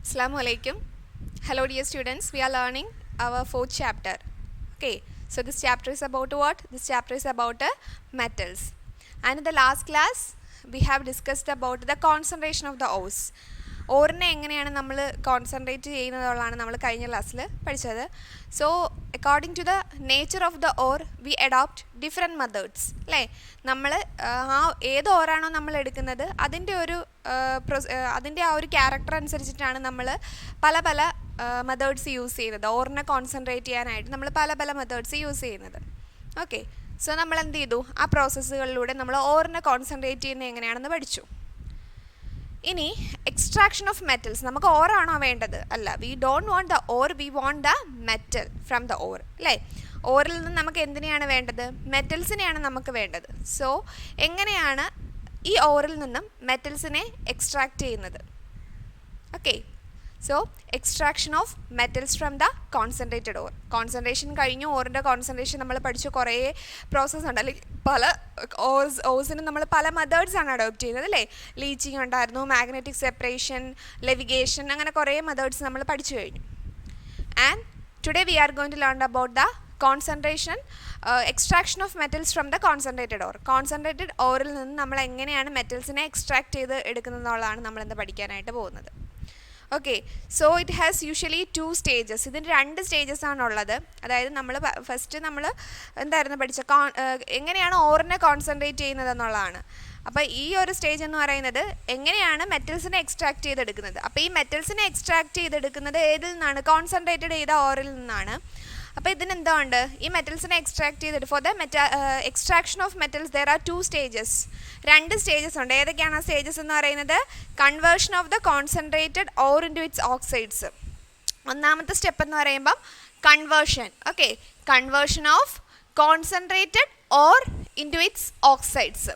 Assalamu alaikum. Hello dear students, we are learning our fourth chapter. Okay, so this chapter is about what? This chapter is about metals. And in the last class, we have discussed about the concentration of the ores. ഓറിനെ എങ്ങനെയാണ് നമ്മൾ concentrate ചെയ്യുന്നതുള്ളതാണ് നമ്മൾ കഴിഞ്ഞ ക്ലാസ്സിൽ പഠിച്ചത്. So according to the nature of the ore we adopt different methods അല്ലേ. നമ്മൾ ഏത് ഓറാണോ നമ്മൾ എടുക്കുന്നത് അതിൻ്റെ ആ ഒരു ക്യാരക്ടർ അനുസരിച്ചിട്ടാണ് നമ്മൾ പല മെത്തേഡ്സ് യൂസ് ചെയ്യുന്നത്. ഓറിനെ കോൺസെൻട്രേറ്റ് ചെയ്യാനായിട്ട് നമ്മൾ പല മെത്തേഡ്സ് യൂസ് ചെയ്യുന്നത്. ഓക്കെ, സോ നമ്മൾ എന്ത് ചെയ്തു? ആ പ്രോസസ്സുകളിലൂടെ നമ്മൾ ഓറിനെ കോൺസെൻട്രേറ്റ് ചെയ്യുന്നത് എങ്ങനെയാണെന്ന് പഠിച്ചു. ഇനി എക്സ്ട്രാക്ഷൻ ഓഫ് മെറ്റൽസ്. നമുക്ക് ഓറാണോ വേണ്ടത്? അല്ല, we don't want the ore, we want the metal from the or അല്ലേ. ഓറിൽ നിന്ന് നമുക്ക് എന്തിനെയാണ് വേണ്ടത്? മെറ്റൽസിനെയാണ് നമുക്ക് വേണ്ടത്. സോ എങ്ങനെയാണ് ഈ ഓറിൽ നിന്നും മെറ്റൽസിനെ എക്സ്ട്രാക്റ്റ് ചെയ്യുന്നത്? Okay, so extraction of metals from the concentrated or. Concentration കഴിഞ്ഞു, ഓറിൻ്റെ കോൺസെൻട്രേഷൻ നമ്മൾ പഠിച്ചു. കുറേ പ്രോസസ്സ് ഉണ്ട്, അല്ലെങ്കിൽ പല ഓസിനും നമ്മൾ പല മെത്തേഡ്സാണ് അഡോപ്റ്റ് ചെയ്യുന്നത് അല്ലേ. ലീച്ചിങ് ഉണ്ടായിരുന്നു, മാഗ്നറ്റിക് സെപ്പറേഷൻ, ലെവിഗേഷൻ, അങ്ങനെ കുറേ മെത്തേഡ്സ് നമ്മൾ പഠിച്ചു കഴിഞ്ഞു. And today we are going to learn about the concentration extraction of metals from the concentrated ore. Concentrated ഓറിൽ നിന്ന് നമ്മൾ എങ്ങനെയാണ് മെറ്റൽസിനെ എക്സ്ട്രാക്ട് ചെയ്ത് എടുക്കുന്നതെന്നുള്ളതാണ് നമ്മളിന്ന് പഠിക്കാനായിട്ട് പോകുന്നത്. Okay, so it has usually 2 stages. ഇതിന് 2 സ്റ്റേജസ് ആണുള്ളത്. അതായത് നമ്മൾ ഫസ്റ്റ് നമ്മൾ എന്തായിരുന്നു പഠിച്ച എങ്ങനെയാണ് ഓറിനെ കോൺസെൻട്രേറ്റ് ചെയ്യുന്നത് എന്നുള്ളതാണ്. അപ്പോൾ ഈ ഒരു സ്റ്റേജ് എന്ന് പറയുന്നത് എങ്ങനെയാണ് മെറ്റൽസിനെ എക്സ്ട്രാക്ട് ചെയ്തെടുക്കുന്നത്. അപ്പോൾ ഈ മെറ്റൽസിനെ എക്സ്ട്രാക്ട് ചെയ്തെടുക്കുന്നത് ഏതിൽ നിന്നാണ്? കോൺസെൻട്രേറ്റഡ് ചെയ്ത ഓറിൽ നിന്നാണ്. അപ്പോൾ ഇതിനെന്തുണ്ട്? ഈ മെറ്റൽസിനെ എക്സ്ട്രാക്ട് ചെയ്തിട്ട് for the extraction of metals there are 2 stages. 2 stages ഉണ്ട്. ഏതൊക്കെയാണ് ആ സ്റ്റേജസ് എന്ന് പറയുന്നത്? Conversion of the concentrated ore into it's oxides. ഒന്നാമത്തെ സ്റ്റെപ്പ് എന്ന് പറയുമ്പം conversion. Okay, conversion of concentrated ore into it's oxides.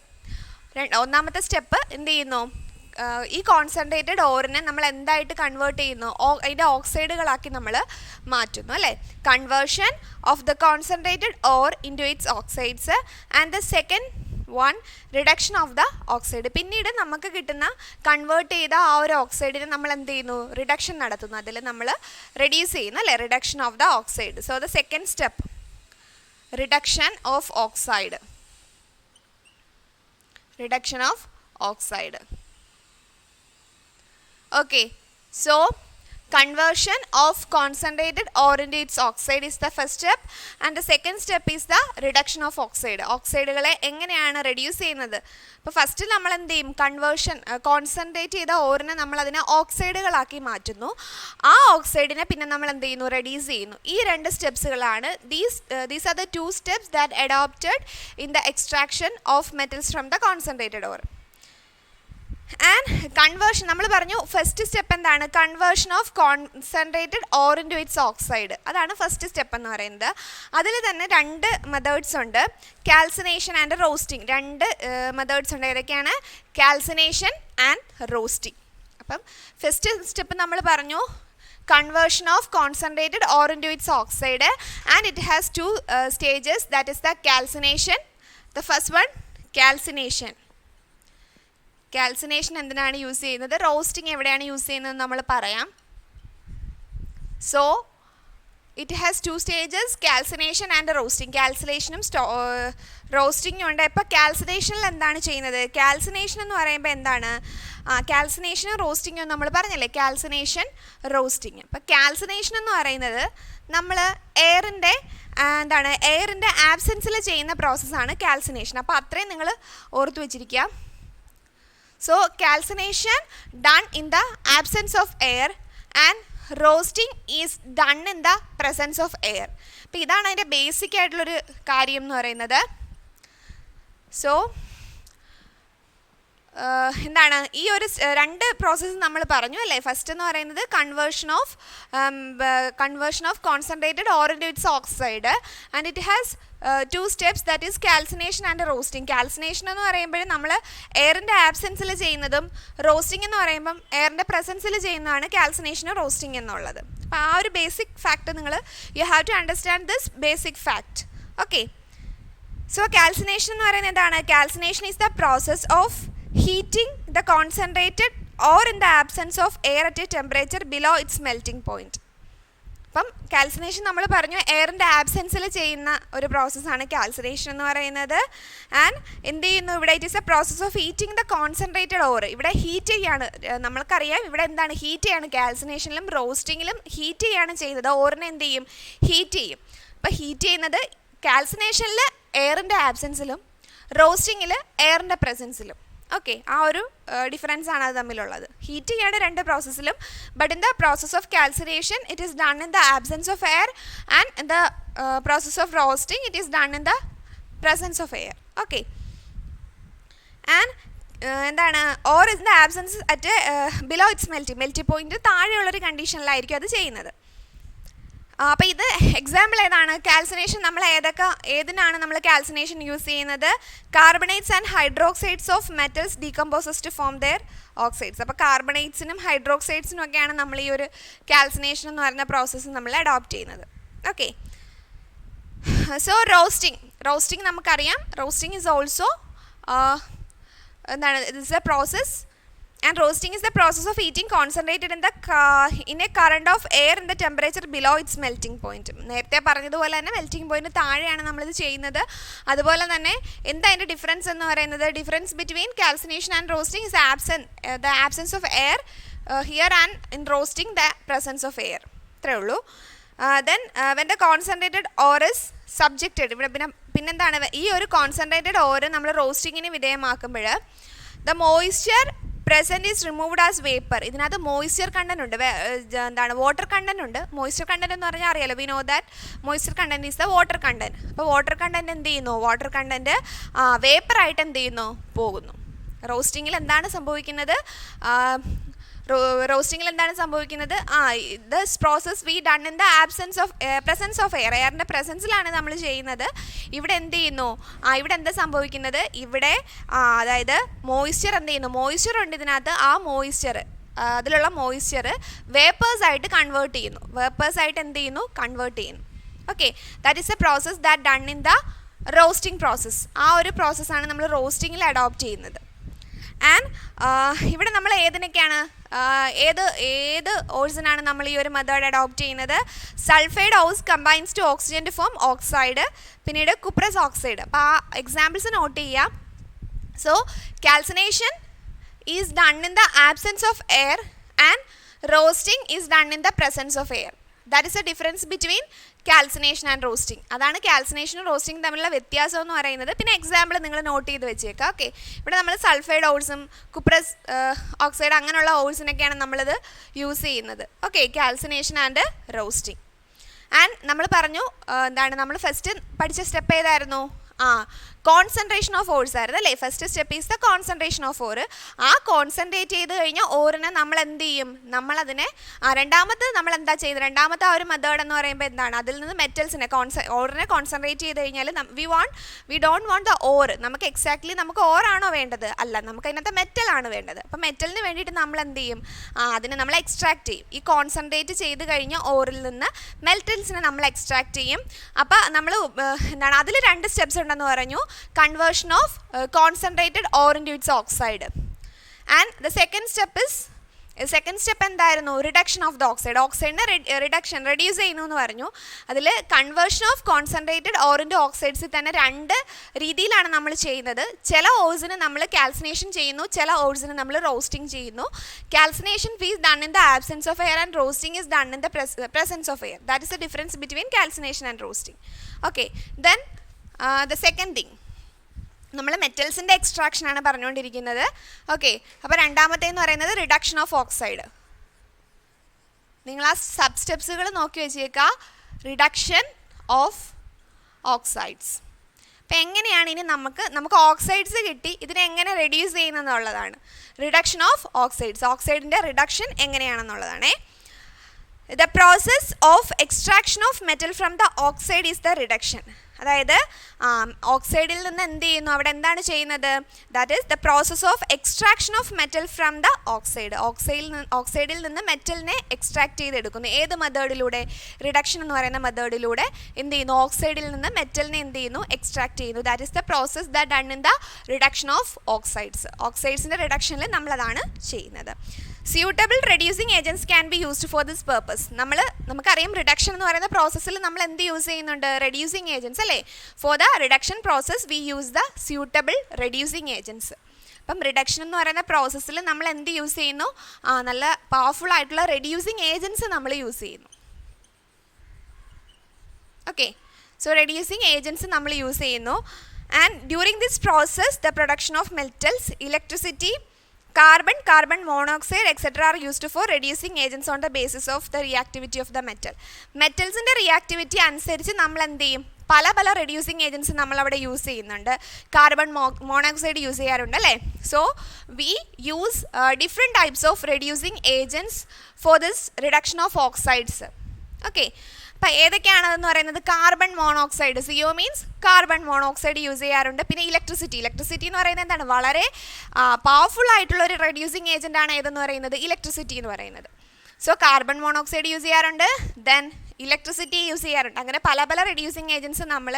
ഒന്നാമത്തെ സ്റ്റെപ്പ് എന്ത് ചെയ്യുന്നു? ഈ കോൺസെൻട്രേറ്റഡ് ഓറിനെ നമ്മൾ എന്തായിട്ട് കൺവേർട്ട് ചെയ്യുന്നു? അതിൻ്റെ ഓക്സൈഡുകളാക്കി നമ്മൾ മാറ്റുന്നു അല്ലേ. Conversion of the concentrated ore into it's oxides. And the second one reduction of the oxide. പിന്നീട് നമുക്ക് കിട്ടുന്ന കൺവേർട്ട് ചെയ്ത ആ ഒരു ഓക്സൈഡിനെ നമ്മൾ എന്ത് ചെയ്യുന്നു? റിഡക്ഷൻ നടത്തുന്നു. അതിൽ നമ്മൾ റെഡ്യൂസ് ചെയ്യുന്നു അല്ലേ. Reduction of the oxide. So the second step reduction of oxide. Reduction of oxide. Okay, so conversion of concentrated ore into its oxide is the first step, and the second step is the reduction of oxide. ഓക്സൈഡുകളെ എങ്ങനെയാണ് reduce ചെയ്യുന്നത്? അപ്പോൾ first നമ്മൾ എന്ത് ചെയ്യും? Conversion, concentrate ചെയ്ത ഓറിനെ നമ്മൾ അതിനെ ഓക്സൈഡുകളാക്കി മാറ്റുന്നു. ആ ഓക്സൈഡിനെ പിന്നെ നമ്മൾ എന്ത് ചെയ്യുന്നു? റെഡ്യൂസ് ചെയ്യുന്നു. ഈ 2 സ്റ്റെപ്സുകളാണ്. These are the 2 steps that adopted in the extraction of metals from the concentrated ore. And conversion നമ്മൾ പറഞ്ഞു. ഫസ്റ്റ് സ്റ്റെപ്പ് എന്താണ്? Conversion of concentrated ore into it's oxide. അതാണ് ഫസ്റ്റ് സ്റ്റെപ്പ് എന്ന് പറയുന്നത്. അതിൽ തന്നെ 2 മെത്തേഡ്സ് ഉണ്ട്, കാൽസിനേഷൻ ആൻഡ് റോസ്റ്റിംഗ്. 2 മെത്തേഡ്സ് ഉണ്ട്. ഏതൊക്കെയാണ്? Calcination and roasting. അപ്പം ഫസ്റ്റ് സ്റ്റെപ്പ് നമ്മൾ പറഞ്ഞു conversion of concentrated ore into its oxide, and it has 2 stages, that is the calcination. The first one, calcination. Calcination എന്തിനാണ് യൂസ് ചെയ്യുന്നത്? Roasting എവിടെയാണ് use ചെയ്യുന്നത് നമ്മൾ പറയാം. So it has 2 stages, calcination and roasting. കാൽസിനേഷനും റോസ്റ്റിംഗും ഉണ്ട്. ഇപ്പോൾ കാൽസിനേഷനിൽ എന്താണ് ചെയ്യുന്നത്? കാൽസിനേഷൻ എന്ന് പറയുമ്പോൾ എന്താണ്? കാൽസിനേഷനും റോസ്റ്റിങ്ങും നമ്മൾ പറഞ്ഞല്ലേ, കാൽസിനേഷൻ റോസ്റ്റിംഗ്. അപ്പോൾ കാൽസിനേഷൻ എന്ന് പറയുന്നത് നമ്മൾ എയറിൻ്റെ ആബ്സെൻസിൽ ചെയ്യുന്ന പ്രോസസ്സാണ് കാൽസിനേഷൻ. അപ്പോൾ അത്രയും നിങ്ങൾ ഓർത്ത് വെച്ചിരിക്കുക. So calcination done in the absence of air and roasting is done in the presence of air. അപ്പോൾ ഇതാണ് അതിൻ്റെ ബേസിക് ആയിട്ടുള്ളൊരു കാര്യം എന്ന് പറയുന്നത്. സോ എന്താണ് ഈ ഒരു 2 പ്രോസസ്സ് നമ്മൾ പറഞ്ഞു അല്ലേ. ഫസ്റ്റ് എന്ന് പറയുന്നത് conversion of concentrated ore into it's oxide, and it has 2 steps, that is calcination and roasting. Calcination എന്ന് പറയുമ്പോൾ നമ്മൾ എയറിൻ്റെ ആബ്സെൻസിൽ ചെയ്യുന്നതും, റോസ്റ്റിംഗ് എന്ന് പറയുമ്പം എയറിൻ്റെ പ്രസൻസിൽ ചെയ്യുന്നതാണ് കാൽസിനേഷനും റോസ്റ്റിംഗ് എന്നുള്ളത്. അപ്പോൾ ആ ഒരു ബേസിക് ഫാക്ട് നിങ്ങൾ you have to understand this basic fact. Okay, so calcination എന്ന് പറയുന്നത് എന്താണ്? Calcination is the process of heating the concentrated or in the absence of air at a temperature below its melting point. അപ്പം calcination നമ്മൾ പറഞ്ഞു എയറിൻ്റെ ആബ്സെൻസിൽ ചെയ്യുന്ന ഒരു പ്രോസസ്സാണ് calcination എന്ന് പറയുന്നത്. ആൻഡ് എന്ത് ചെയ്യുന്നു ഇവിടെ? It is a process of heating the concentrated or. ഇവിടെ ഹീറ്റ് ചെയ്യാണ്, നമ്മൾക്കറിയാം ഇവിടെ എന്താണ് ഹീറ്റ് ചെയ്യാണ്. കാൽസിനേഷനിലും റോസ്റ്റിങ്ങിലും ഹീറ്റ് ചെയ്യാണ് ചെയ്യുന്നത്. ഓറിനെ എന്ത് ചെയ്യും? ഹീറ്റ് ചെയ്യും. അപ്പോൾ ഹീറ്റ് ചെയ്യുന്നത് കാൽസിനേഷനിൽ എയറിൻ്റെ ആബ്സെൻസിലും റോസ്റ്റിങ്ങിൽ എയറിൻ്റെ പ്രസൻസിലും. ഓക്കെ, ആ ഒരു ഡിഫറൻസ് ആണ് അത് തമ്മിലുള്ളത്. ഹീറ്റ് ചെയ്യാണ് രണ്ട് പ്രോസസ്സിലും, but in the process of calcination it is done in the absence of air, and in the process of roasting it is done in the presence of air. Okay, and എന്താണ്? Or in the absence at below its melting point താഴെയുള്ളൊരു കണ്ടീഷനിലായിരിക്കും അത് ചെയ്യുന്നത്. അപ്പോൾ ഇത് example ഏതാണ്? Calcination നമ്മൾ ഏതിനാണ് നമ്മൾ കാൽസിനേഷൻ യൂസ് ചെയ്യുന്നത്? Carbonates and hydroxides of metals decomposes to form their oxides. അപ്പോൾ കാർബണേറ്റ്സിനും ഹൈഡ്രോക്സൈഡ്സിനും ഒക്കെയാണ് നമ്മൾ ഈ ഒരു കാൽസിനേഷൻ എന്ന് പറയുന്ന പ്രോസസ്സ് നമ്മൾ അഡോപ്റ്റ് ചെയ്യുന്നത്. ഓക്കെ, സോ റോസ്റ്റിംഗ് നമുക്കറിയാം. റോസ്റ്റിംഗ് ഈസ് ഓൾസോ എന്താണ്? This is a process. And roasting is the process of heating concentrated in a current of air in the temperature below its melting point. നേരത്തെ പറഞ്ഞതുപോലെ തന്നെ melting point താഴെയാണ് നമ്മളിത് ചെയ്യുന്നത്. അതുപോലെ തന്നെ എന്താ അതിൻ്റെ ഡിഫറൻസ് എന്ന് പറയുന്നത്? Difference between calcination and roasting is the absence of air here, and in roasting the presence of air. ഇത്രയേ ഉള്ളൂ. Then when the concentrated ore is subjected, ഇവിടെ പിന്നെന്താണ്? ഈ ഒരു കോൺസെൻട്രേറ്റഡ് ഓറ് നമ്മൾ റോസ്റ്റിങ്ങിന് വിധേയമാക്കുമ്പോൾ the moisture present is removed as vapor. ഇതിനകത്ത് moisture content ഉണ്ട്, എന്താണ്? വാട്ടർ കണ്ടന്റ് ഉണ്ട്. മോയ്സ്ചർ കണ്ടന്റ് എന്ന് പറഞ്ഞാൽ അറിയാലോ, we know that moisture content is the water content. അപ്പോൾ വാട്ടർ കണ്ടന്റ് എന്ത് ചെയ്യുന്നു? വാട്ടർ കണ്ടന്റ് വേപ്പറായിട്ട് എന്ത് ചെയ്യുന്നു? പോകുന്നു. റോസ്റ്റിങ്ങിൽ എന്താണ് സംഭവിക്കുന്നത്? This process we done in the absence of presence of air. എയറിൻ്റെ പ്രസൻസിലാണ് നമ്മൾ ചെയ്യുന്നത്. ഇവിടെ എന്ത് ചെയ്യുന്നു? ഇവിടെ എന്താ സംഭവിക്കുന്നത്? ഇവിടെ അതായത് മോയ്സ്ചർ എന്ത് ചെയ്യുന്നു? മോയ്സ്ചർ ഉണ്ട് ഇതിനകത്ത്. ആ മോയ്സ്ചർ, അതിലുള്ള മോയ്സ്ചർ വേപ്പേഴ്സായിട്ട് കൺവേർട്ട് ചെയ്യുന്നു. വേപ്പേഴ്സായിട്ട് എന്ത് ചെയ്യുന്നു? കൺവേർട്ട് ചെയ്യുന്നു. Okay, that is a process that done in the roasting process. ആ ഒരു പ്രോസസ്സാണ് നമ്മൾ റോസ്റ്റിങ്ങിൽ അഡോപ്റ്റ് ചെയ്യുന്നത്. ആൻഡ് ഇവിടെ നമ്മൾ ഏതിനൊക്കെയാണ് ഏത് ഓഴ്സിനാണ് നമ്മൾ ഈ ഒരു മെത്തേഡ് അഡോപ്റ്റ് ചെയ്യുന്നത്? Sulphide ores combines to oxygen to form oxide, പിന്നീട് കുപ്രസ് ഓക്സൈഡ്. അപ്പോൾ ആ എക്സാമ്പിൾസ് നോട്ട് ചെയ്യാം. So calcination is done in the absence of air and roasting is done in the presence of air. That is a difference between calcination and roasting. അതാണ് കാൽസിനേഷനും roasting തമ്മിലുള്ള വ്യത്യാസം എന്ന് പറയുന്നത്. പിന്നെ എക്സാമ്പിൾ നിങ്ങൾ നോട്ട് ചെയ്ത് വെച്ചേക്കാം. ഓക്കെ, ഇവിടെ നമ്മൾ സൾഫൈഡ് ഓൾസും കുപ്രസ് ഓക്സൈഡ് അങ്ങനെയുള്ള ഓൾസിനൊക്കെയാണ് നമ്മളിത് യൂസ് ചെയ്യുന്നത്. Okay, calcination and roasting. And നമ്മൾ പറഞ്ഞു എന്താണ്? നമ്മൾ ഫസ്റ്റ് പഠിച്ച സ്റ്റെപ്പ് ഏതായിരുന്നു? കോൺസെൻട്രേഷൻ ഓഫ് ഓർസ് ആയിരുന്നു അല്ലേ? First step is the concentration of or. ആ കോൺസെൻട്രേറ്റ് ചെയ്ത് കഴിഞ്ഞാൽ ഓറിനെ നമ്മൾ എന്ത് ചെയ്യും? നമ്മളതിനെ രണ്ടാമത്തെ നമ്മൾ എന്താ ചെയ്തത്? രണ്ടാമത്തെ ആ ഒരു മെത്തേഡ് എന്ന് പറയുമ്പോൾ എന്താണ്? അതിൽ നിന്ന് മെറ്റൽസിനെ ഓറിനെ കോൺസെൻട്രേറ്റ് ചെയ്ത് കഴിഞ്ഞാൽ we don't want the or. നമുക്ക് എക്സാക്ട്ലി നമുക്ക് ഓറാണോ വേണ്ടത്? അല്ല, നമുക്ക് അതിനകത്ത് മെറ്റലാണ് വേണ്ടത്. അപ്പം മെറ്റലിന് വേണ്ടിയിട്ട് നമ്മൾ എന്ത് ചെയ്യും? അതിനെ നമ്മൾ എക്സ്ട്രാക്ട് ചെയ്യും. ഈ കോൺസെൻട്രേറ്റ് ചെയ്ത് കഴിഞ്ഞ ഓറിൽ നിന്ന് മെറ്റൽസിനെ നമ്മൾ എക്സ്ട്രാക്ട് ചെയ്യും. അപ്പോൾ നമ്മൾ എന്താണ്? അതിൽ രണ്ട് സ്റ്റെപ്സ് ഉണ്ടെന്ന് പറഞ്ഞു. Conversion of concentrated ore into its oxide, and the second step എന്തായിരുന്നു? Reduction of the oxide. ഓക്സൈഡിനെ റെഡ്യൂസ് ചെയ്യുന്നു എന്ന് പറഞ്ഞു. അതിൽ conversion of concentrated ore into ഓക്സൈഡ്സിൽ തന്നെ രണ്ട് രീതിയിലാണ് നമ്മൾ ചെയ്യുന്നത്. ചില ഓഴ്സിന് നമ്മൾ കാൽസിനേഷൻ ചെയ്യുന്നു, ചില ഓഴ്സിന് നമ്മൾ റോസ്റ്റിംഗ് ചെയ്യുന്നു. Calcination is done in the absence of air and roasting is done in the presence of air. That is the difference between calcination and roasting. Okay, then the second thing, നമ്മൾ മെറ്റൽസിൻ്റെ എക്സ്ട്രാക്ഷനാണ് പറഞ്ഞുകൊണ്ടിരിക്കുന്നത്. Okay, അപ്പോൾ രണ്ടാമത്തേന്ന് പറയുന്നത് reduction of oxide. നിങ്ങൾ ആ sub സ്റ്റെപ്സുകൾ നോക്കി വെച്ചേക്കുക. Reduction of oxides. അപ്പോൾ എങ്ങനെയാണ് ഇനി നമുക്ക് ഓക്സൈഡ്സ് കിട്ടി, ഇതിനെ എങ്ങനെ റെഡ്യൂസ് ചെയ്യുന്നതെന്നുള്ളതാണ്. റിഡക്ഷൻ ഓഫ് ഓക്സൈഡ്സ്, ഓക്സൈഡിൻ്റെ റിഡക്ഷൻ എങ്ങനെയാണെന്നുള്ളതാണേ. The process of extraction of metal from the oxide is the reduction. അതായത് ഓക്സൈഡിൽ നിന്ന് എന്ത് ചെയ്യുന്നു, അവിടെ എന്താണ് ചെയ്യുന്നത്? That is the process of extraction of metal from the oxide. ഓക്സൈഡിൽ നിന്ന് മെറ്റലിനെ എക്സ്ട്രാക്ട് ചെയ്തെടുക്കുന്നു. ഏത് മെത്തേഡിലൂടെ? റിഡക്ഷൻ എന്ന് പറയുന്ന മെത്തേഡിലൂടെ എന്ത് ചെയ്യുന്നു? ഓക്സൈഡിൽ നിന്ന് മെറ്റലിനെ എന്ത് ചെയ്യുന്നു? എക്സ്ട്രാക്ട് ചെയ്യുന്നു. That is the process that done in the reduction of oxides. ഓക്സൈഡ്സിൻ്റെ റിഡക്ഷനിൽ നമ്മളതാണ് ചെയ്യുന്നത്. Suitable reducing agents can be used for this purpose. നമുക്കറിയാം റിഡക്ഷൻ എന്ന് പറയുന്ന പ്രോസസ്സിൽ നമ്മൾ എന്ത് യൂസ് ചെയ്യുന്നുണ്ട്? റെഡ്യൂസിങ് ഏജൻറ്റ്സ് അല്ലേ? For the reduction process we use the suitable reducing agents. അപ്പം റിഡക്ഷൻ എന്ന് പറയുന്ന പ്രോസസ്സിൽ നമ്മൾ എന്ത് യൂസ് ചെയ്യുന്നു? നല്ല പവർഫുൾ ആയിട്ടുള്ള റെഡ്യൂസിങ് ഏജൻറ്റ്സ് നമ്മൾ യൂസ് ചെയ്യുന്നു. ഓക്കെ, സോ റെഡ്യൂസിങ് ഏജൻറ്റ്സ് നമ്മൾ യൂസ് ചെയ്യുന്നു. And during this process the production of metals, electricity, carbon monoxide etc. are used for reducing agents on the basis of the reactivity of the metal. മെറ്റൽസിൻ്റെ reactivity അനുസരിച്ച് നമ്മൾ എന്ത് ചെയ്യും? പല reducing agents നമ്മളവിടെ use ചെയ്യുന്നുണ്ട്. Carbon monoxide use ചെയ്യാറുണ്ട് അല്ലേ? So we use different types of reducing agents for this reduction of oxides. Okay, അപ്പം ഏതൊക്കെയാണെന്ന് പറയുന്നത്? Carbon monoxide, CO means carbon monoxide use ചെയ്യാറുണ്ട്. പിന്നെ ഇലക്ട്രിസിറ്റി എന്ന് പറയുന്നത് എന്താണ്? വളരെ പവർഫുൾ ആയിട്ടുള്ള ഒരു റെഡ്യൂസിങ് ഏജൻ്റ് ആണ് ഏതെന്ന് പറയുന്നത്? ഇലക്ട്രിസിറ്റി എന്ന് പറയുന്നത്. സോ കാർബൺ മോണോക്സൈഡ് യൂസ് ചെയ്യാറുണ്ട്, ദെൻ ഇലക്ട്രിസിറ്റി യൂസ് ചെയ്യാറുണ്ട്. അങ്ങനെ പല റെഡ്യൂസിങ് ഏജൻറ്റ്സ് നമ്മൾ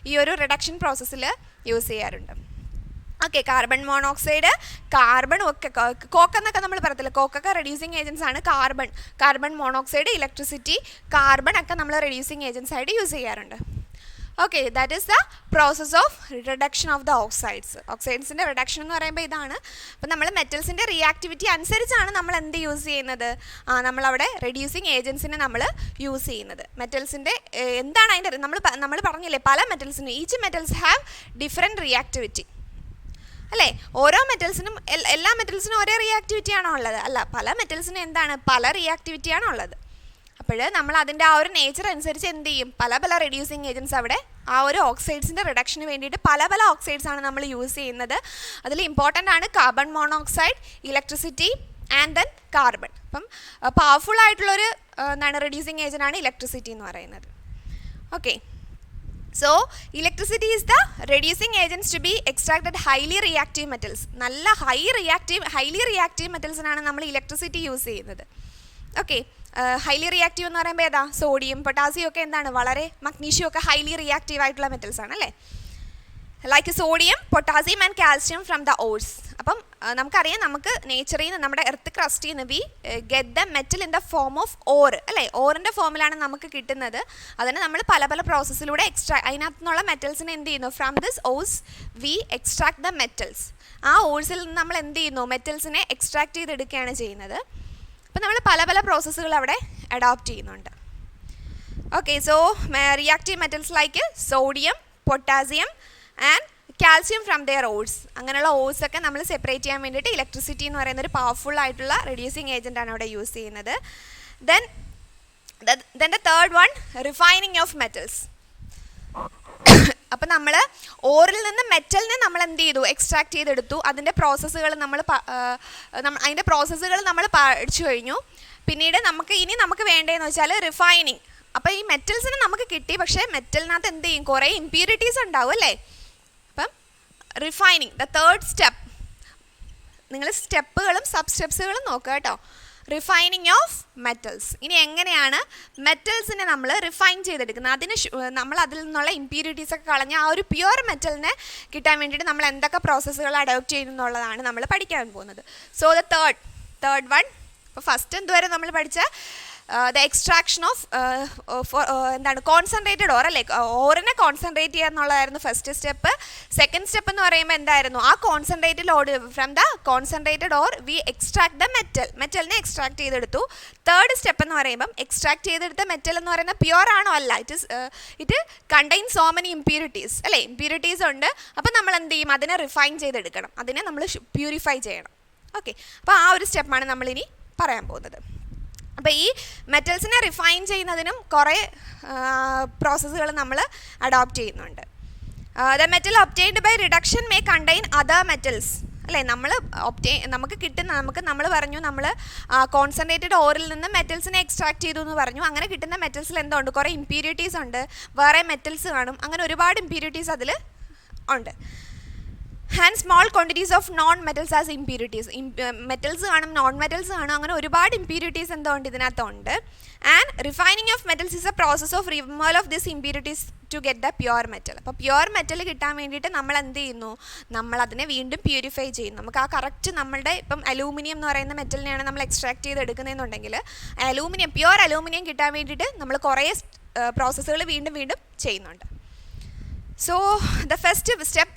ഈ ഒരു റിഡക്ഷൻ പ്രോസസ്സിൽ യൂസ് ചെയ്യാറുണ്ട്. ഓക്കെ, കാർബൺ മോണോക്സൈഡ്, കാർബൺ ഒക്കെ, കോക്കെന്നൊക്കെ നമ്മൾ പറയത്തില്ല, കോക്കൊക്കെ റെഡ്യൂസിങ് ഏജൻറ്റ്സ് ആണ്. കാർബൺ മോണോക്സൈഡ്, ഇലക്ട്രിസിറ്റി, കാർബൺ ഒക്കെ നമ്മൾ റെഡ്യൂസിങ് ഏജൻറ്റ്സ് ആയിട്ട് യൂസ് ചെയ്യാറുണ്ട്. Okay, that is the process of reduction of the oxides. ഓക്സൈഡ്സിൻ്റെ റിഡക്ഷൻ എന്ന് പറയുമ്പോൾ ഇതാണ്. അപ്പം നമ്മൾ മെറ്റൽസിൻ്റെ റിയാക്ടിവിറ്റി അനുസരിച്ചാണ് നമ്മൾ എന്ത് യൂസ് ചെയ്യുന്നത്? നമ്മളവിടെ റെഡ്യൂസിങ് ഏജൻസിനെ നമ്മൾ യൂസ് ചെയ്യുന്നത്. മെറ്റൽസിൻ്റെ എന്താണ് അതിൻ്റെ നമ്മൾ പറഞ്ഞില്ലേ, പല മെറ്റൽസിനും each metals have different reactivity അല്ലേ? ഓരോ മെറ്റൽസിനും എല്ലാ മെറ്റൽസിനും ഒരേ റിയാക്ടിവിറ്റി ആണോ ഉള്ളത്? അല്ല, പല മെറ്റൽസിനും എന്താണ്? പല റിയാക്ടിവിറ്റിയാണോ ഉള്ളത്. അപ്പോൾ നമ്മൾ അതിൻ്റെ ആ ഒരു നേച്ചർ അനുസരിച്ച് എന്ത് ചെയ്യും? പല റെഡ്യൂസിങ് ഏജൻറ്റ്സ് അവിടെ ആ ഒരു ഓക്സൈഡ്സിൻ്റെ റിഡക്ഷന് വേണ്ടിയിട്ട് പല ഓക്സൈഡ്സ് ആണ് നമ്മൾ യൂസ് ചെയ്യുന്നത്. അതിൽ ഇമ്പോർട്ടൻ്റ് ആണ് carbon monoxide, electricity and then carbon. അപ്പം പവർഫുൾ ആയിട്ടുള്ളൊരു എന്താണ് റെഡ്യൂസിങ് ഏജൻ്റ് ആണ് ഇലക്ട്രിസിറ്റി എന്ന് പറയുന്നത്. Okay, so electricity is the reducing agents to be extracted highly reactive metals. നല്ല highly reactive മെറ്റൽസിനാണ് നമ്മൾ ഇലക്ട്രിസിറ്റി യൂസ് ചെയ്യുന്നത്. ഓക്കെ, ഹൈലി റിയാക്റ്റീവ് എന്ന് പറയുമ്പോൾ ഏതാ? സോഡിയം, പൊട്ടാസ്യം ഒക്കെ എന്താണ്? വളരെ, മഗ്നീഷ്യം ഒക്കെ ഹൈലി റിയാക്റ്റീവ് ആയിട്ടുള്ള മെറ്റൽസ് ആണ് അല്ലേ? Like sodium, potassium and calcium from the ഓർസ്. അപ്പം നമുക്കറിയാം, നമുക്ക് നേച്ചറിൽ നിന്ന് നമ്മുടെ എർത്ത് ക്രസ്റ്റിൽ നിന്ന് V get the metal in the form of or അല്ലേ? ഓറിൻ്റെ ഫോമിലാണ് നമുക്ക് കിട്ടുന്നത്. അതിന് നമ്മൾ പല പ്രോസസ്സിലൂടെ അതിനകത്തു നിന്നുള്ള മെറ്റൽസിനെ എന്ത് ചെയ്യുന്നു? From this ores we extract the metals. ആ ഓഴ്സിൽ നിന്ന് നമ്മൾ എന്ത് ചെയ്യുന്നു? മെറ്റൽസിനെ എക്സ്ട്രാക്ട് ചെയ്തെടുക്കുകയാണ് ചെയ്യുന്നത്. അപ്പം നമ്മൾ പല പ്രോസസ്സുകൾ അവിടെ അഡോപ്റ്റ് ചെയ്യുന്നുണ്ട്. Okay, so reactive metals like sodium, potassium and calcium from their ores. അങ്ങനെയുള്ള ഓഴ്സൊക്കെ നമ്മൾ സെപ്പറേറ്റ് ചെയ്യാൻ വേണ്ടിയിട്ട് ഇലക്ട്രിസിറ്റി എന്ന് പറയുന്ന ഒരു പവർഫുൾ ആയിട്ടുള്ള റെഡ്യൂസിങ് ഏജൻ്റ് ആണ് അവിടെ യൂസ് ചെയ്യുന്നത്. Then the third one, refining of metals. അപ്പം നമ്മൾ ഓറിൽ നിന്ന് മെറ്റലിനെ നമ്മൾ എന്ത് ചെയ്തു? എക്സ്ട്രാക്ട് ചെയ്തെടുത്തു. അതിൻ്റെ പ്രോസസ്സുകൾ നമ്മൾ പഠിച്ചു കഴിഞ്ഞു. പിന്നീട് നമുക്ക് വേണ്ടതെന്ന് വെച്ചാൽ റിഫൈനിങ്. അപ്പോൾ ഈ മെറ്റൽസിനെ നമുക്ക് കിട്ടി, പക്ഷേ മെറ്റലിനകത്ത് എന്ത് ചെയ്യും? കുറേ ഇമ്പ്യൂരിറ്റീസ് ഉണ്ടാവും അല്ലേ? അപ്പം റിഫൈനിങ്, ദ തേർഡ് സ്റ്റെപ്പ്. നിങ്ങൾ സ്റ്റെപ്പുകളും സബ് സ്റ്റെപ്സുകളും നോക്കുക കേട്ടോ. Refining of metals. ഇനി എങ്ങനെയാണ് മെറ്റൽസിനെ നമ്മൾ റിഫൈൻ ചെയ്തെടുക്കുന്നത്? നമ്മൾ അതിൽ നിന്നുള്ള ഇമ്പ്യൂരിറ്റീസ് ഒക്കെ കളഞ്ഞ് ആ ഒരു പ്യുവർ മെറ്റലിനെ കിട്ടാൻ വേണ്ടിയിട്ട് നമ്മൾ എന്തൊക്കെ പ്രോസസ്സുകൾ അഡോപ്റ്റ് ചെയ്യുന്നുള്ളതാണ് നമ്മൾ പഠിക്കാൻ പോകുന്നത്. So the third one. അപ്പോൾ ഫസ്റ്റ് എന്തുവരെ നമ്മൾ പഠിച്ച ദ എക്സ്ട്രാക്ഷൻ ഓഫ് എന്താണ്? കോൺസെൻട്രേറ്റഡ് ഓർ അല്ലേ? ഓറിനെ കോൺസെൻട്രേറ്റ് ചെയ്യുക എന്നുള്ളതായിരുന്നു ഫസ്റ്റ് സ്റ്റെപ്പ്. സെക്കൻഡ് സ്റ്റെപ്പ് എന്ന് പറയുമ്പോൾ എന്തായിരുന്നു? ആ concentrated ore from the concentrated ore we extract the മെറ്റലിനെ എക്സ്ട്രാക്ട് ചെയ്തെടുത്തു. തേർഡ് സ്റ്റെപ്പ് എന്ന് പറയുമ്പം എക്സ്ട്രാക്ട് ചെയ്തെടുത്ത മെറ്റൽ എന്ന് പറയുന്നത് പ്യുവർ ആണോ? അല്ല, it contain so many impurities അല്ലേ? ഇമ്പ്യൂരിറ്റീസ് ഉണ്ട്. അപ്പം നമ്മൾ എന്ത് ചെയ്യും? അതിനെ റിഫൈൻ ചെയ്തെടുക്കണം, അതിനെ നമ്മൾ പ്യൂരിഫൈ ചെയ്യണം. ഓക്കെ, അപ്പോൾ ആ ഒരു സ്റ്റെപ്പാണ് നമ്മളിനി പറയാൻ പോകുന്നത്. അപ്പോൾ ഈ മെറ്റൽസിനെ റിഫൈൻ ചെയ്യുന്നതിനും കുറേ പ്രോസസ്സുകൾ നമ്മൾ അഡോപ്റ്റ് ചെയ്യുന്നുണ്ട്. The metal obtained by reduction may contain other metals അല്ലേ? നമ്മൾ പറഞ്ഞു നമ്മൾ കോൺസെൻട്രേറ്റഡ് ഓറിൽ നിന്ന് മെറ്റൽസിനെ എക്സ്ട്രാക്ട് ചെയ്തു എന്ന് പറഞ്ഞു. അങ്ങനെ കിട്ടുന്ന മെറ്റൽസിൽ എന്തുണ്ട്? കുറേ ഇംപ്യൂരിറ്റീസ് ഉണ്ട്, വേറെ മെറ്റൽസ് കാണും, അങ്ങനെ ഒരുപാട് ഇംപ്യൂരിറ്റീസ് അതിൽ ഉണ്ട്. And small quantities of non metals as impurities. Metals കാണും, നോൺ മെറ്റൽസ് കാണും, അങ്ങനെ ഒരുപാട് ഇംപ്യൂരിറ്റീസ് എന്തുണ്ട്? ഇതിനകത്തുണ്ട്. And refining of metals is a process of removal of this impurities to get the pure metal. അപ്പോൾ പ്യുവർ മെറ്റൽ കിട്ടാൻ വേണ്ടിയിട്ട് നമ്മൾ എന്ത് ചെയ്യുന്നു? നമ്മൾ അതിനെ വീണ്ടും പ്യൂരിഫൈ ചെയ്യും. നമുക്ക് ആ കറക്റ്റ് നമ്മളുടെ ഇപ്പം അലൂമിനിയം എന്ന് പറയുന്ന മെറ്റലിനെയാണ് നമ്മൾ എക്സ്ട്രാക്ട് ചെയ്ത് എടുക്കുന്നതെന്നുണ്ടെങ്കിൽ പ്യുവർ അലൂമിനിയം കിട്ടാൻ വേണ്ടിയിട്ട് നമ്മൾ കുറേ പ്രോസസ്സുകൾ വീണ്ടും ചെയ്യുന്നുണ്ട്. സോ ദ ഫസ്റ്റ് സ്റ്റെപ്പ്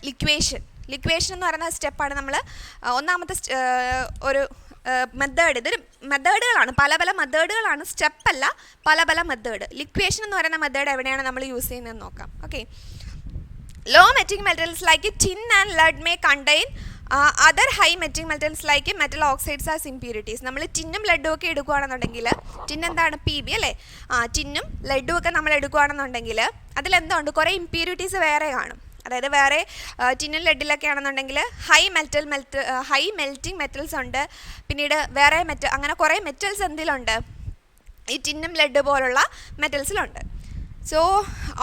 ലിക്വേഷൻ എന്ന് പറയുന്ന സ്റ്റെപ്പാണ് നമ്മൾ ഒന്നാമത്തെ ഒരു മെത്തേഡ്. ഇതൊരു മെത്തേഡുകളാണ്, പല മെത്തേഡുകളാണ്, സ്റ്റെപ്പല്ല, പല മെത്തേഡ്. ലിക്വേഷൻ എന്ന് പറയുന്ന മെത്തേഡ് എവിടെയാണ് നമ്മൾ യൂസ് ചെയ്യുന്നതെന്ന് നോക്കാം. Okay, low melting metals like tin and lead may contain other high melting metals like metal oxides as impurities. നമ്മൾ ടിന്നും ലെഡും ഒക്കെ എടുക്കുകയാണെന്നുണ്ടെങ്കിൽ, ടിൻ എന്താണ്? PB അല്ലേ? ടിന്നും ലെഡും ഒക്കെ നമ്മൾ എടുക്കുകയാണെന്നുണ്ടെങ്കിൽ അതിലെന്തുണ്ട്? കുറേ ഇംപ്യൂരിറ്റീസ് വേറെ കാണും. അതായത് വേറെ ടിന്നും ലെഡിലൊക്കെ ആണെന്നുണ്ടെങ്കിൽ ഹൈ മെൽറ്റിംഗ് മെറ്റൽസ് ഉണ്ട്, പിന്നീട് വേറെ അങ്ങനെ കുറേ മെറ്റൽസ് എന്തിലുണ്ട്? ഈ ടിന്നും ലെഡ് പോലുള്ള മെറ്റൽസിലുണ്ട്. So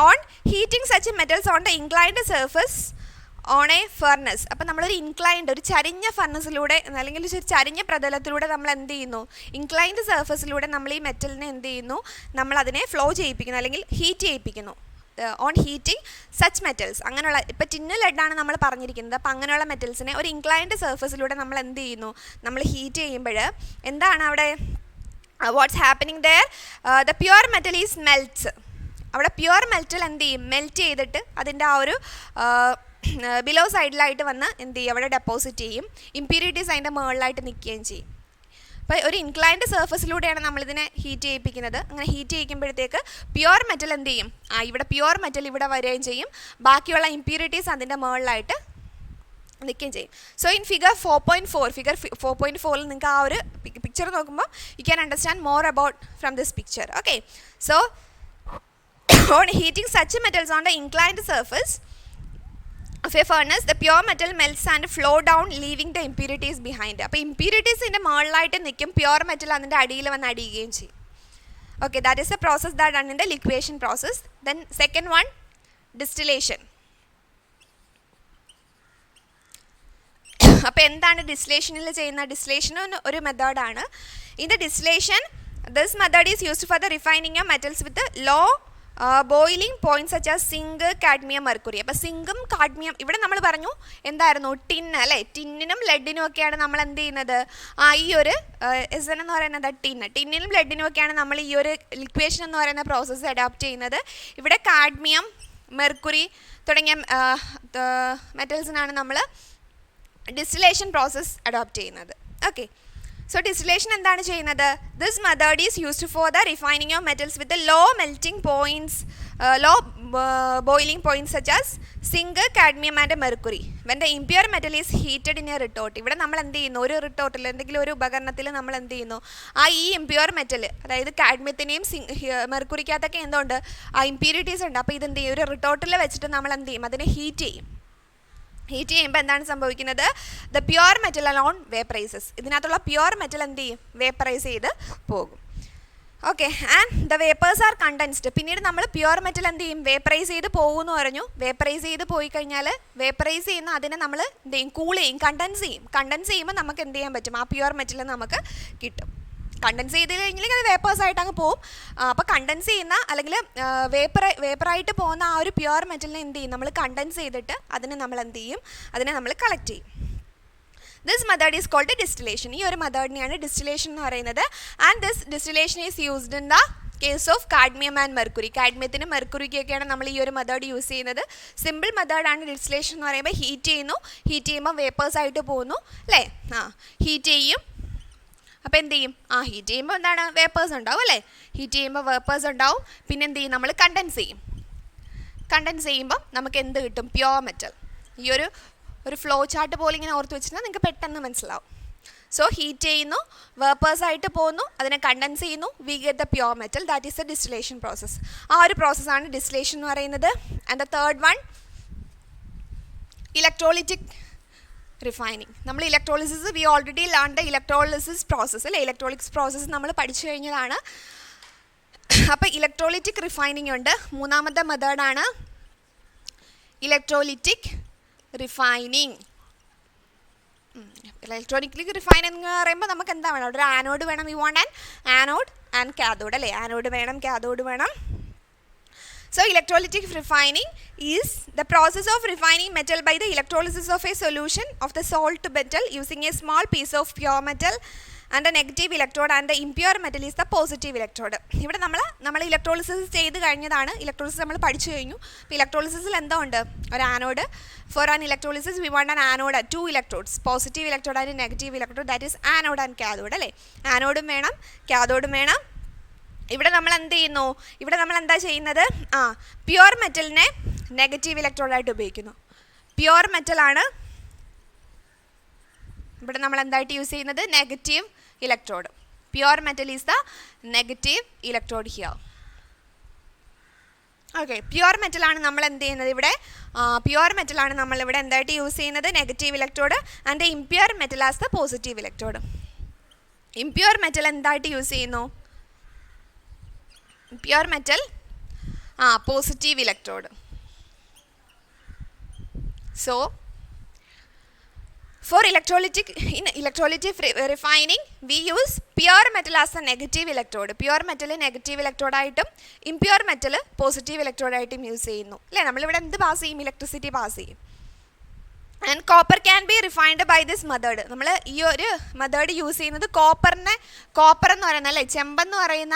on heating such metals on the inclined surface on a furnace. അപ്പം നമ്മളൊരു ഒരു ചരിഞ്ഞ ഫർണസിലൂടെ അല്ലെങ്കിൽ ഒരു ചരിഞ്ഞ പ്രതലത്തിലൂടെ നമ്മൾ എന്ത് ചെയ്യുന്നു? ഇൻക്ലൈൻഡ് സർഫസിലൂടെ നമ്മൾ ഈ മെറ്റലിനെ എന്ത് ചെയ്യുന്നു? നമ്മളതിനെ ഫ്ലോ ചെയ്യിപ്പിക്കുന്നു അല്ലെങ്കിൽ ഹീറ്റ് ചെയ്യിപ്പിക്കുന്നു. ഓൺ ഹീറ്റിംഗ് സച്ച് മെറ്റൽസ്, അങ്ങനെയുള്ള ഇപ്പോൾ ടിന്ന് ലെഡാണ് നമ്മൾ പറഞ്ഞിരിക്കുന്നത്. അപ്പോൾ അങ്ങനെയുള്ള മെറ്റൽസിനെ ഒരു ഇൻക്ലൈൻഡ് സർഫസിലൂടെ നമ്മൾ എന്ത് ചെയ്യുന്നു? നമ്മൾ ഹീറ്റ് ചെയ്യുമ്പോൾ എന്താണ് അവിടെ what's happening there? The pure metal is melts. അവിടെ പ്യുവർ മെറ്റൽ എന്ത് ചെയ്യും? മെൽറ്റ് ചെയ്തിട്ട് അതിൻ്റെ ആ ഒരു ബിലോ സൈഡിലായിട്ട് വന്ന് എന്ത് ചെയ്യും? അവിടെ ഡെപ്പോസിറ്റ് ചെയ്യും. ഇംപ്യൂരിറ്റീസ് അതിൻ്റെ മുകളിലായിട്ട് നിൽക്കുകയും ചെയ്യും. അപ്പോൾ ഒരു ഇൻക്ലൈൻഡ് സർഫസിലൂടെയാണ് നമ്മളിതിനെ ഹീറ്റ് ചെയ്യിപ്പിക്കുന്നത്. അങ്ങനെ ഹീറ്റ് ചെയ്യിക്കുമ്പോഴത്തേക്ക് പ്യുവർ മെറ്റൽ എന്ത് ചെയ്യും? ഇവിടെ പ്യുവർ മെറ്റൽ ഇവിടെ വരികയും ചെയ്യും, ബാക്കിയുള്ള ഇംപ്യൂരിറ്റീസ് അതിൻ്റെ മുകളിലായിട്ട് നിൽക്കുകയും ചെയ്യും. സോ ഇൻ ഫിഗർ 4.4 നിങ്ങൾക്ക് ആ ഒരു പിക്ചർ നോക്കുമ്പോൾ you can understand more about from this picture. Okay, so on heating such metals on the inclined surface of a furnace, the pure metal melts and flow down, leaving the impurities behind. അപ്പോൾ ഇംപ്യൂരിറ്റീസിൻ്റെ മുകളിലായിട്ട് നിൽക്കും, pure metal അതിൻ്റെ അടിയിൽ വന്ന് അടിയുകയും ചെയ്യും. Okay, that is a process that done in the liquation process. Then second one, distillation. അപ്പോൾ എന്താണ് ഡിസ്റ്റിലേഷനിൽ ചെയ്യുന്ന? ഡിസ്റ്റിലേഷൻ ഒരു മെത്തേഡാണ്. In the distillation, this method is used for the refining of metals with low boiling points such as zinc, cadmium, mercury. അപ്പോൾ സിങ്കും cadmium ഇവിടെ നമ്മൾ പറഞ്ഞു എന്തായിരുന്നു? ടിൻ അല്ലേ? ടിന്നിനും ലെഡിനും ഒക്കെയാണ് നമ്മൾ എന്ത് ചെയ്യുന്നത്? ഈ ഒരു SN എന്ന് പറയുന്നത് ടിന്നിനും ലെഡിനും ഒക്കെയാണ് നമ്മൾ ഈ ഒരു ലിക്വേഷൻ എന്ന് പറയുന്ന പ്രോസസ്സ് അഡോപ്റ്റ് ചെയ്യുന്നത്. ഇവിടെ കാഡ്മിയം, മെർക്കുറി തുടങ്ങിയ മെറ്റൽസിനാണ് നമ്മൾ ഡിസ്റ്റിലേഷൻ പ്രോസസ്സ് അഡോപ്റ്റ് ചെയ്യുന്നത്. ഓക്കെ, സോ ഡിസ്റ്റിലേഷൻ എന്താണ് ചെയ്യുന്നത്? This method is used for the refining of metals with low melting points, low boiling points such as zinc, cadmium and mercury. When the impure metal is heated in a retort. ഇവിടെ നമ്മൾ എന്ത് ചെയ്യുന്നു? ഒരു റിട്ടോർട്ടിൽ എന്തെങ്കിലും ഒരു ഉപകരണത്തിൽ നമ്മൾ എന്ത് ചെയ്യുന്നു? ഈ ഇംപ്യൂർ മെറ്റൽ, അതായത് കാഡ്മിയത്തിനെയും മെർക്കുറിക്കകത്തൊക്കെ എന്തുണ്ട്? ഇംപ്യൂരിറ്റീസ് ഉണ്ട്. അപ്പോൾ ഇതെന്ത് ചെയ്യും? ഒരു റിട്ടോർട്ടിൽ വെച്ചിട്ട് നമ്മൾ എന്ത് ചെയ്യും? അതിനെ ഹീറ്റ് ചെയ്യും. ഹീറ്റ് ചെയ്യുമ്പോൾ എന്താണ് സംഭവിക്കുന്നത്? The pure metal alone vaporises. ഇതിനകത്തുള്ള പ്യുവർ മെറ്റൽ എന്ത് ചെയ്യും? വേപ്പറൈസ് ചെയ്ത് പോകും. Okay, and the vapours are condensed. പിന്നീട് നമ്മൾ പ്യുവർ മെറ്റൽ എന്ത് ചെയ്യും? വേപ്പറൈസ് ചെയ്ത് പോകുമെന്ന് പറഞ്ഞു. വേപ്പറൈസ് ചെയ്ത് പോയി കഴിഞ്ഞാൽ വേപ്പറൈസ് ചെയ്യുന്ന അതിനെ നമ്മൾ എന്ത് ചെയ്യും? കൂൾ ചെയ്യും, കണ്ടൻസ് ചെയ്യും. കണ്ടൻസ് ചെയ്യുമ്പോൾ നമുക്ക് എന്ത് ചെയ്യാൻ പറ്റും? ആ പ്യുവർ മെറ്റൽ നമുക്ക് കിട്ടും. കണ്ടൻസ് ചെയ്ത് കഴിഞ്ഞാൽ അത് വേപ്പേഴ്സായിട്ട് അങ്ങ് പോവും. അപ്പോൾ കണ്ടൻസ് ചെയ്യുന്ന അല്ലെങ്കിൽ വേപ്പറായിട്ട് പോകുന്ന ആ ഒരു പ്യുവർ മെറ്റലിനെ എന്ത് ചെയ്യും? നമ്മൾ കണ്ടൻസ് ചെയ്തിട്ട് അതിനെ നമ്മൾ എന്ത് ചെയ്യും? അതിനെ നമ്മൾ കളക്ട് ചെയ്യും. This method is called distillation. ഈ ഒരു മെത്തേഡിനെയാണ് ഡിസ്റ്റിലേഷൻ എന്ന് പറയുന്നത്. And this distillation is used in the case of cadmium and mercury. കാഡ്മിയത്തിനും മെർക്കുറിക്കൊക്കെയാണ് നമ്മൾ ഈ ഒരു മെത്തേഡ് യൂസ് ചെയ്യുന്നത്. സിമ്പിൾ മെത്തേഡാണ് ഡിസ്റ്റിലേഷൻ എന്ന് പറയുമ്പോൾ. ഹീറ്റ് ചെയ്യുന്നു, ഹീറ്റ് ചെയ്യുമ്പോൾ വേപ്പേഴ്സായിട്ട് പോകുന്നു അല്ലേ? ഹീറ്റ് ചെയ്യും. അപ്പോൾ എന്ത് ചെയ്യും? ഹീറ്റ് ചെയ്യുമ്പോൾ എന്താണ്? വേപ്പേഴ്സ് ഉണ്ടാവും അല്ലേ? ഹീറ്റ് ചെയ്യുമ്പോൾ വേപ്പേഴ്സ് ഉണ്ടാവും. പിന്നെ എന്ത് ചെയ്യും? നമ്മൾ കണ്ടൻസ് ചെയ്യും. കണ്ടൻസ് ചെയ്യുമ്പം നമുക്ക് എന്ത് കിട്ടും? Pure metal. ഈ ഒരു ഫ്ലോ ചാർട്ട് പോലെ ഇങ്ങനെ ഓർത്ത് വെച്ചിട്ടുണ്ടെങ്കിൽ നിങ്ങൾക്ക് പെട്ടെന്ന് മനസ്സിലാവും. സോ ഹീറ്റ് ചെയ്യുന്നു, വേപ്പേഴ്സായിട്ട് പോകുന്നു, അതിനെ കണ്ടൻസ് ചെയ്യുന്നു, we get the pure metal. That is the distillation process. ആ ഒരു പ്രോസസ്സാണ് ഡിസ്റ്റിലേഷൻ എന്ന് പറയുന്നത്. And the third one, electrolytic refining. നമ്മൾ electrolysis we already learn the electrolysis process അല്ലേ, ഇലക്ട്രോളിക്സ് പ്രോസസ്സ് നമ്മൾ പഠിച്ചു കഴിഞ്ഞതാണ്. അപ്പോൾ ഇലക്ട്രോളിറ്റിക് റിഫൈനിങ് ഉണ്ട്. മൂന്നാമത്തെ മെത്തേഡാണ് ഇലക്ട്രോലിറ്റിക് റിഫൈനിങ്. ഇലക്ട്രോണിക് റിഫൈനിങ് എന്ന് പറയുമ്പോൾ നമുക്ക് എന്താ വേണം, ഒരു ആനോഡ് വേണം. We want an anode and cathode അല്ലേ, ആനോഡ് വേണം, കാഥോഡ് വേണം. So electrolytic refining is the process of refining metal by the electrolysis of a solution of the salt metal using a small piece of pure metal and the negative electrode, and the impure metal is the positive electrode. ഇവിടെ നമ്മൾ electrolysis ചെയ്ത് കഴിഞ്ഞതാണ്. Electrolysis നമ്മൾ പഠിച്ചു കഴിഞ്ഞു. അപ്പോൾ ഇലക്ട്രോളിസിസിൽ എന്താ ഉണ്ട്, ഒരു anode. For an electrolysis we want an anode, 2 electrodes, positive electrode and negative electrode, that is anode and cathode അല്ലേ. ആനോഡും വേണം, കാഥോഡും വേണം. ഇവിടെ നമ്മൾ എന്ത് ചെയ്യുന്നു, ഇവിടെ നമ്മൾ എന്താ ചെയ്യുന്നത്, പ്യുവർ മെറ്റലിനെ നെഗറ്റീവ് ഇലക്ട്രോഡായിട്ട് ഉപയോഗിക്കുന്നു. പ്യുവർ മെറ്റലാണ് ഇവിടെ നമ്മൾ എന്തായിട്ട് യൂസ് ചെയ്യുന്നത്, negative electrode. Pure metal is the negative electrode here. Okay, pure മെറ്റലാണ് നമ്മൾ എന്ത് ചെയ്യുന്നത് ഇവിടെ, പ്യുവർ മെറ്റലാണ് നമ്മളിവിടെ എന്തായിട്ട് യൂസ് ചെയ്യുന്നത്, negative electrode, and the impure metal as the positive electrode. Impure metal എന്തായിട്ട് യൂസ് ചെയ്യുന്നു, pure metal positive electrode. So for in electrolytic refining we use pure metal as a negative electrode. Pure metal negative electrode ആയിട്ടും impure metal positive electrode ആയിട്ടും use ചെയ്യുന്നു അല്ലേ. നമ്മളിവിടെ എന്ത് pass ചെയ്യും, electricity pass ചെയ്യും. And copper can be refined by this method. നമ്മൾ ഈ ഒരു മെത്തേഡ് യൂസ് ചെയ്യുന്നത് കോപ്പർ എന്ന് പറയുന്ന അല്ലേ, ചെമ്പെന്ന് പറയുന്ന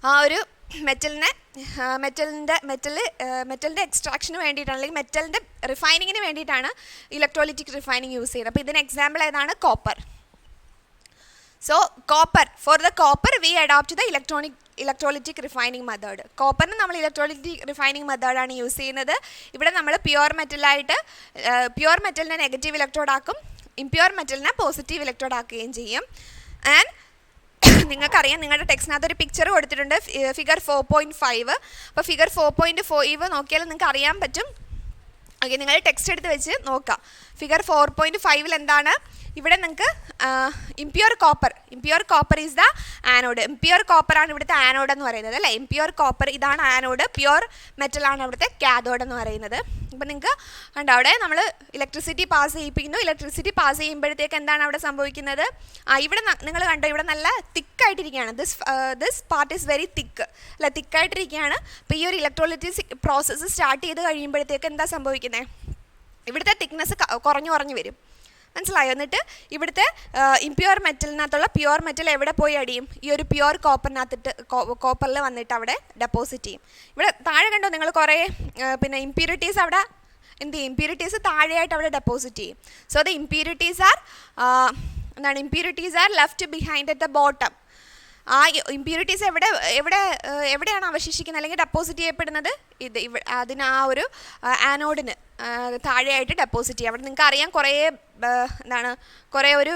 ആ ഒരു മെറ്റലിൻ്റെ എക്സ്ട്രാക്ഷന് വേണ്ടിയിട്ടാണ്, അല്ലെങ്കിൽ മെറ്റലിൻ്റെ റിഫൈനിങ്ങിന് വേണ്ടിയിട്ടാണ് ഇലക്ട്രോലിറ്റിക് റിഫൈനിങ് യൂസ് ചെയ്യുന്നത്. അപ്പോൾ ഇതിന് എക്സാമ്പിൾ ഏതാണ്, copper. So copper, for the copper we adopt the electrolytic refining method. കോപ്പറിന് നമ്മൾ ഇലക്ട്രോലിറ്റിക് റിഫൈനിങ് മെത്തേഡാണ് യൂസ് ചെയ്യുന്നത്. ഇവിടെ നമ്മൾ പ്യുവർ മെറ്റലിനെ നെഗറ്റീവ് ഇലക്ട്രോഡ് ആക്കും, ഇംപ്യുവർ മെറ്റലിനെ പോസിറ്റീവ് ഇലക്ട്രോഡ് ആക്കുകയും ചെയ്യും. ആൻഡ് നിങ്ങൾക്കറിയാം, നിങ്ങളുടെ ടെക്സ്റ്റിനകത്ത് ഒരു പിക്ചർ കൊടുത്തിട്ടുണ്ട്, ഫിഗർ 4.5. അപ്പോൾ ഫിഗർ 4.5 നോക്കിയാൽ നിങ്ങൾക്ക് അറിയാൻ പറ്റും. ഓക്കെ, നിങ്ങൾ ടെക്സ്റ്റ് എടുത്ത് വെച്ച് നോക്കാം. ഫിഗർ 4.5 എന്താണ്, ഇവിടെ നിങ്ങൾക്ക് impure copper is the anode. Impure കോപ്പറാണ് ഇവിടുത്തെ ആനോഡ് എന്ന് പറയുന്നത് അല്ലേ. ഇംപ്യുവർ കോപ്പർ ഇതാണ് ആനോഡ്, പ്യുവർ മെറ്റലാണ് ഇവിടുത്തെ കാഥോഡ് എന്ന് പറയുന്നത്. അപ്പം നിങ്ങൾക്ക് കണ്ടോ, അവിടെ നമ്മൾ ഇലക്ട്രിസിറ്റി പാസ് ചെയ്യിപ്പിക്കുന്നു. ഇലക്ട്രിസിറ്റി പാസ് ചെയ്യുമ്പോഴത്തേക്ക് എന്താണ് അവിടെ സംഭവിക്കുന്നത്, ഇവിടെ നിങ്ങൾ കണ്ടോ, ഇവിടെ നല്ല തിക്കായിട്ടിരിക്കുകയാണ്. This part is very thick അല്ല, തിക്കായിട്ടിരിക്കുകയാണ്. അപ്പോൾ ഈ ഒരു ഇലക്ട്രോലിറ്റിക് പ്രോസസ്സ് സ്റ്റാർട്ട് ചെയ്ത് കഴിയുമ്പോഴത്തേക്ക് എന്താ സംഭവിക്കുന്നത്, ഇവിടുത്തെ തിക്നെസ് കുറഞ്ഞു വരും. മനസ്സിലായോ? എന്നിട്ട് ഇവിടുത്തെ ഇംപ്യുവർ മെറ്റലിനകത്തുള്ള പ്യുവർ മെറ്റൽ എവിടെ പോയി അടിയും, ഈ ഒരു പ്യുവർ കോപ്പറിൽ വന്നിട്ട് അവിടെ ഡെപ്പോസിറ്റ് ചെയ്യും. ഇവിടെ താഴെ കണ്ടോ നിങ്ങൾ കുറേ പിന്നെ ഇംപ്യൂരിറ്റീസ് അവിടെ എന്ത് ചെയ്യും, ഇംപ്യൂരിറ്റീസ് താഴെയായിട്ട് അവിടെ ഡെപ്പോസിറ്റ് ചെയ്യും. So the impurities R left behind at the bottom. ആ ഇംപ്യൂരിറ്റീസ് എവിടെയാണ് അവശേഷിക്കുന്നത് അല്ലെങ്കിൽ ഡെപ്പോസിറ്റ് ചെയ്യപ്പെടുന്നത്, അതിന് ആ ഒരു ആനോഡിന് താഴെയായിട്ട് ഡെപ്പോസിറ്റ് ചെയ്യും. അവിടെ നിങ്ങൾക്ക് അറിയാം കുറേ ഒരു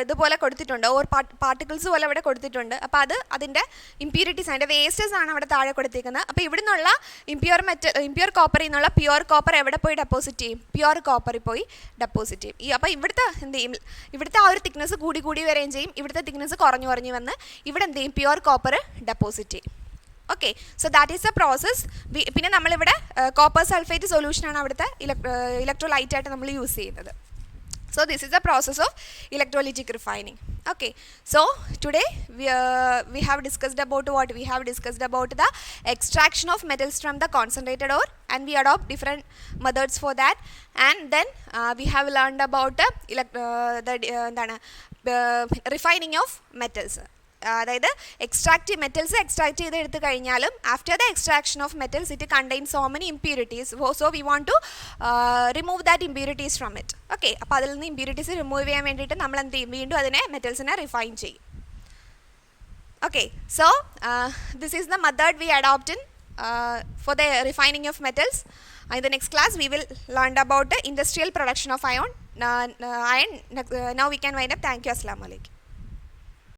ഇതുപോലെ കൊടുത്തിട്ടുണ്ട്, ഓർ പാർട്ടിക്കിൾസ് പോലെ അവിടെ കൊടുത്തിട്ടുണ്ട്. അപ്പോൾ അതിൻ്റെ ഇംപ്യൂരിറ്റീസ്, അതിൻ്റെ വേസ്റ്റസ് ആണ് അവിടെ താഴെ കൊടുത്തിരിക്കുന്നത്. അപ്പോൾ ഇവിടെ നിന്നുള്ള ഇംപ്യുവർ കോപ്പറിൽ നിന്നുള്ള പ്യുവർ കോപ്പർ എവിടെ പോയി ഡെപ്പോസിറ്റ് ചെയ്യും, പ്യുവർ കോപ്പറിൽ പോയി ഡെപ്പോസിറ്റ് ചെയ്യും. അപ്പോൾ ഇവിടുത്തെ എന്ത് ചെയ്യും, ഇവിടുത്തെ ആ ഒരു തിക്നെസ് കൂടി വരികയും ചെയ്യും, ഇവിടുത്തെ തിക്നെസ് കുറഞ്ഞു വന്ന് ഇവിടെ എന്ത് ചെയ്യും, പ്യുവർ കോപ്പർ ഡെപ്പോസിറ്റ് ചെയ്യും. Okay, so that is a process. പിന്നെ നമ്മളിവിടെ കോപ്പർ സൾഫേറ്റ് സൊല്യൂഷനാണ് അവിടുത്തെ ഇലക്ട്രോലൈറ്റ് ആയിട്ട് നമ്മൾ യൂസ് ചെയ്യുന്നത്. So this is the process of electrolytic refining. Okay, so today we have discussed about what? We have discussed about the extraction of metals from the concentrated ore, and we adopt different methods for that. And then we have learned about the refining of metals. അതായത് metals extract ചെയ്തെടുത്ത് കഴിഞ്ഞാലും after the extraction of metals it contain so many impurities. So we want to remove that impurities from it. Okay, അപ്പോൾ അതിൽ നിന്ന് impurities remove ചെയ്യാൻ വേണ്ടിയിട്ട് നമ്മൾ എന്ത് ചെയ്യും, വീണ്ടും അതിനെ മെറ്റൽസിനെ റിഫൈൻ ചെയ്യും. Okay, so this is the method V adopt in four the refining of metals. In the next class we will learn about the industrial production of iron. Now we can wind up. Thank you. Assalamu alaikum.